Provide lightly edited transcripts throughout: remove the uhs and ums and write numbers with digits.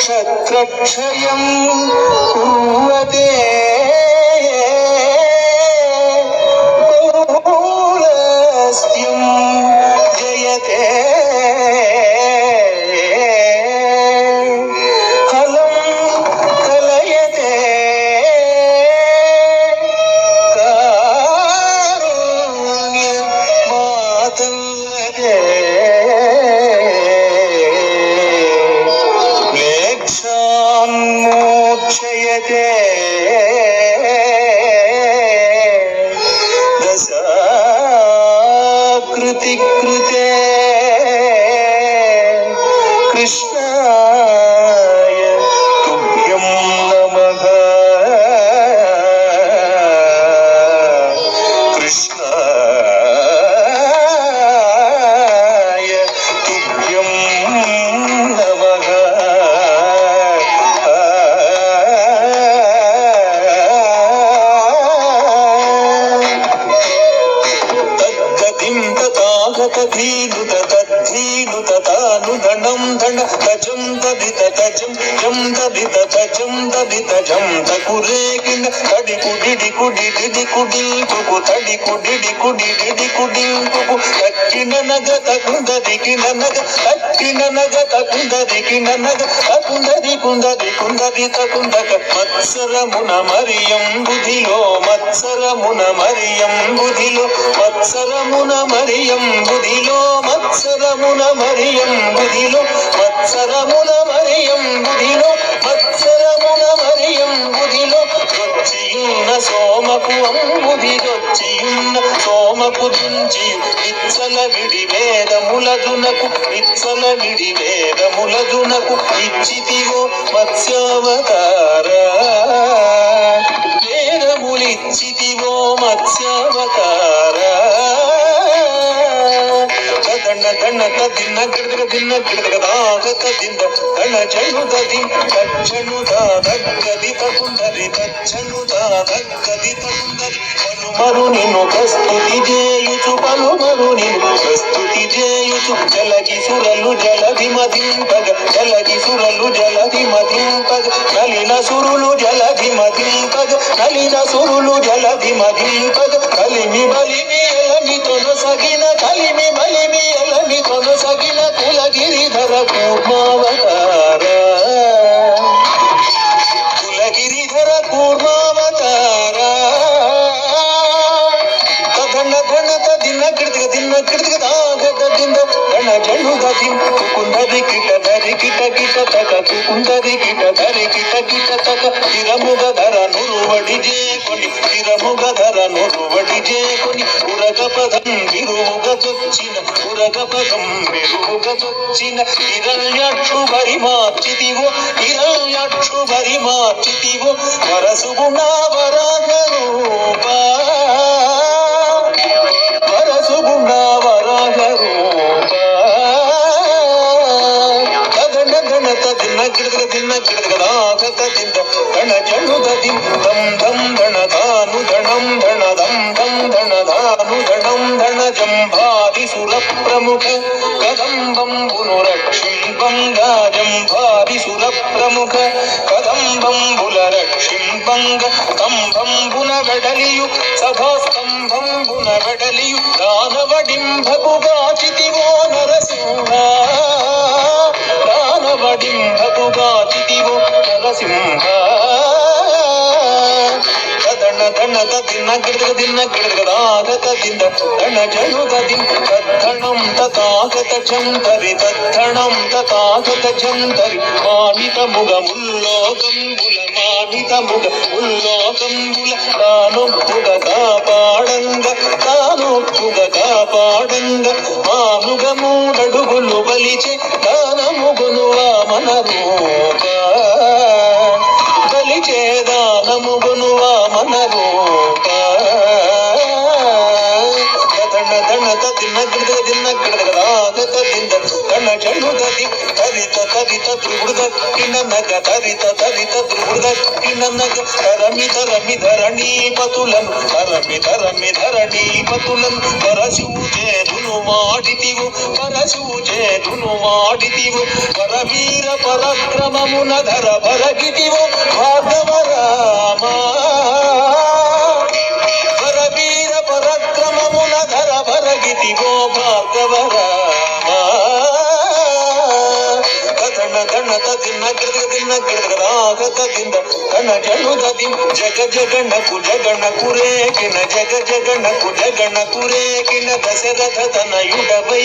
क्षत्रक्षयं कुर्वते पौलस्त्यं जयते हलं कलयते कारुण्यमातल्यते मोक्षयते दशाकृति कृते कृष्णाय तुभ्यं नमः कृष्णाय तुभ्यं नमः धीनुत तद्धीनुत तानुधनं धन तजं तदित तजं जं तदित तजं तदित जं तकुरे किन तडि कुडिडि कुडिडि कुडिल कुकु तडि कुडिडि कुडिडि कुडिल कुकु तक्किन नग तकुंददि किन नग तक्किन नग तकुंददि किन नग तकुंददि कुंददि कुंददि तकुंदक मत्सरमुन मरियं बुधिलो मत्सरमुन मरियं बुधिलो मत्सरमुन मरियं बुधिलो मत्सरमुन मरियं बुधिलो मत्सरमुन मरियं बुधिलो मत्सरमुन मरियं बुधिलो దొచ్చియున్న సోమకు అంబుధి దొచ్చియున్న సోమకు దుంచి విత్సల విడి వేదములదునకు విత్సల విడి వేదములదునకు ఇచ్చితివో మత్స్యావతార వేదములిచ్చితివో మత్స్యావతార దండ దండ దిన్న గిడగ దిన్న గిడగ దాగ దింద దణ జను దది దచ్చను దాగది తకుందరి దచ్చను దాగది తకుందరి పలుమరు నిన్ను ప్రస్తుతి చేయుచు పలుమరు నిన్ను ప్రస్తుతి చేయుచు జలగి సురలు జలధి మదింపగ జలగి సురలు జలధి మదింపగ నలిన సురులు జలధి మదింపగ నలిన సురులు జలధి మదింపగ కలిమి బలిమి ఎలమి తొనసగిన కలిమి బలిమి ఎలమి తొనసగిన కులగిరిధర కూర్మావతార కులగిరిధర కూర్మావతార ధన ధన దిన్న గిడగ దిన్న గిడగ దాగ దింద గణ జను దది కుందరి కిట ధరి కిట కిట తక కుందరి కిట ధరి కిట కిట తక తిరముగ ధర నురువడి జేకొని తిరముగ ధర నురువడి జేకొని ఉరగ పదం విరుగ చొచ్చిన ఉరగ పదం విరుగ చొచ్చిన హిరణ్యాక్షు భరి మార్చితివో హిరణ్యాక్షు భరి మార్చితివో వరసుగుణ వరాగ రూపా వరసుగుణ వరాగ రూపా గణ గణ తదిన్న గిడగ దిన్న గిడగ దాగ దింద గణ జను దది దం దం ధణ ధాను ధణం ధణ దం దం ధణ ధాను ధణం ధణ జంభాది సుర ప్రముఖ కదంబంబును రక్షింపంగా జంభాది సుర ప్రముఖ కదంబంబుల రక్షింపంగ స్తంభంబున వెడలియు సభాస్తంభంబున వెడలియు దానవడింభకుగాచితివో నరసింహ దానవడింభకుగాచితివో నరసింహ ధన ధన ದಿನ ಗಿಡಗದಾಗತ ದಿಂದ ಗಣ ಜನುದ ದಿಂ ತದ್ಧಣಂ ತಥಾಗತ ಜಂತರಿ ತದ್ಧಣಂ ತಥಾಗತ ಜಂತರಿ ಮಾನಿತ ಮುಗ ಮುಲ್ಲೋಕಂಬುಲ ಮಾನಿತ ಮುಗ ಮುಲ್ಲೋಕಂಬುಲ ತಾನೊಪ್ಪುಗ ಕಾಪಾడంಗ తానొప్పుగా కాపాడంగ మానుగ మూడడుగులు బలిచే దానముగును వామన రూప బలిచే దానముగును వామన రూప దణ దిన్న గిడగదాగత దింద గణ జనుదది తరిత తరిత త్రిగుడుద కిన్ననగ తరిత తరిత త్రిగుడుద కిన్ననగ తరమి ధరణీపతులను ధరణీపతులను పరశూచేదును మాడితివు పరవీర పరక్రమమున ధర భరగితివు భాగవ రామా పరవీర పరక్రమమున ధర భరగితివో భాగవ రామా దణ తిన్న గిడగదాగత దింద గణ జనుదది జగణకు రేకిన జగణకు రేకిన దశరథ తనయుడవై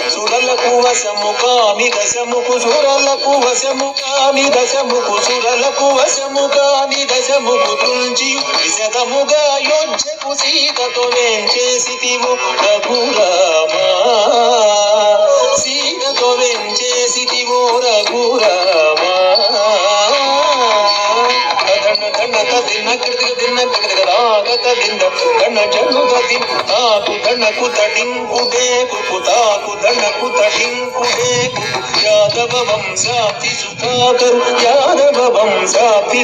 సురలకు వశము కాని దశముకు సురలకు వశము కాని దశముకు సురలకు వశము కాని దశముకు తుంచి విశదముగా యోధ్యకు సీతతో వేంచేసితివు రఘురామా సీతతో వేంచేసితివో రఘురామా దిన గిడగదాగత దింద గణ జనుదది తాకు ధనకు తడింకుడేకు యాదవ వంశాప్తి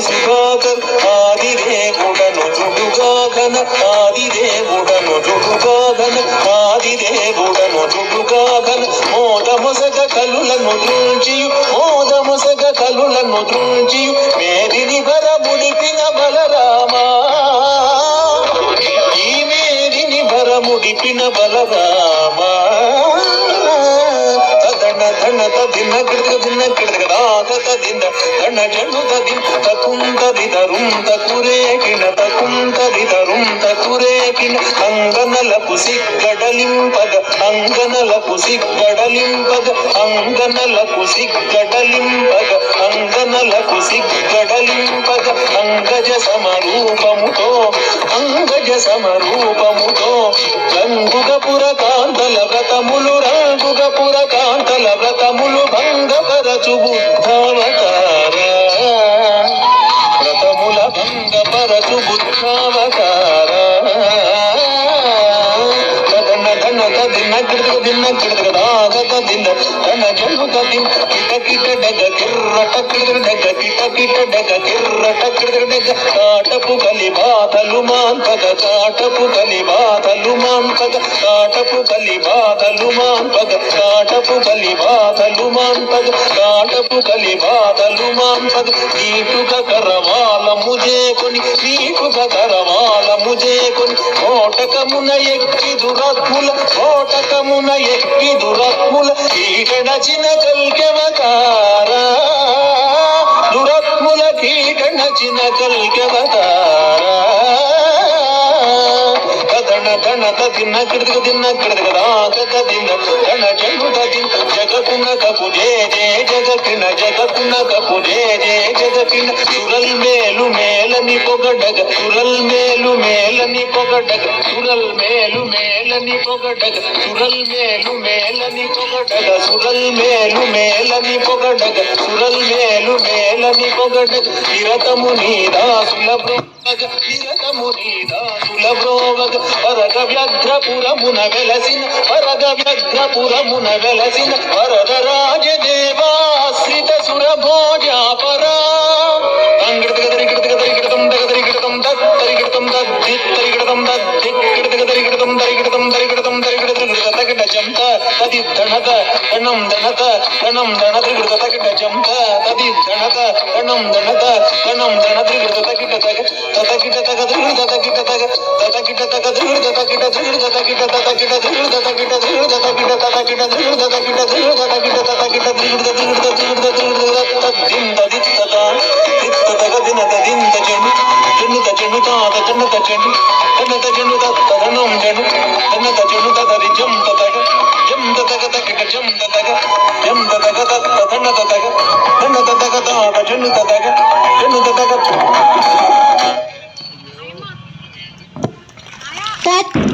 సుధాకర్ ఆదిదేవుడను జుడుగాగన మోదమొసగ కలులను దృంచియు మేదిని భర ముడిపిన బలరామా ఈ మేదిని భర ముడిపిన బలరామా ధన దిన గిడగదాగత దింద గణ జనుదది తకుందరిదరుం తకురేకిన అంగనలకు సిగ్గడలింపగ అంగజ సమరూపముతో రంగుగపుర కాంతల వ్రతములు భంగపరచు బుద్ధావతార వ్రతముల భంగపరచు బుద్ధావతార దిన గిడగదాగత దింద గణ జనుదది కిట డగ కిర్రట డగ కాటపు కలి బాధలు మాంపగ కాటపు కలి బాధలు మాంపగ నీటుక కరవాలము చేకొని కోటకమున ఎక్కి దురత్ముల కీటనచిన కల్కెవతారా దురత్ముల కీటనచిన కల్కెవతారా దిన గిడగదాగత దింద గణ జనుదది జగకునకపు జగకిన సురల్ మేలు మేలని పొగడగ నిరతము నీదాసుల బ్రోవగ వరద వ్యాఘ్రపురమున వెలసిన వరద రాజదేవాశ్రిత సురభోజాపరా దింత చెండు తాత జన్నత చెండు జన్నత చెండు తదనం చెండు జన్నత చెండు తదరి జం తదగ జం తదగ తగ జం తదగ జం తదగ తదన తదగ జన్న తదగ తాత చెండు తదగ చెండు తదగ Cut.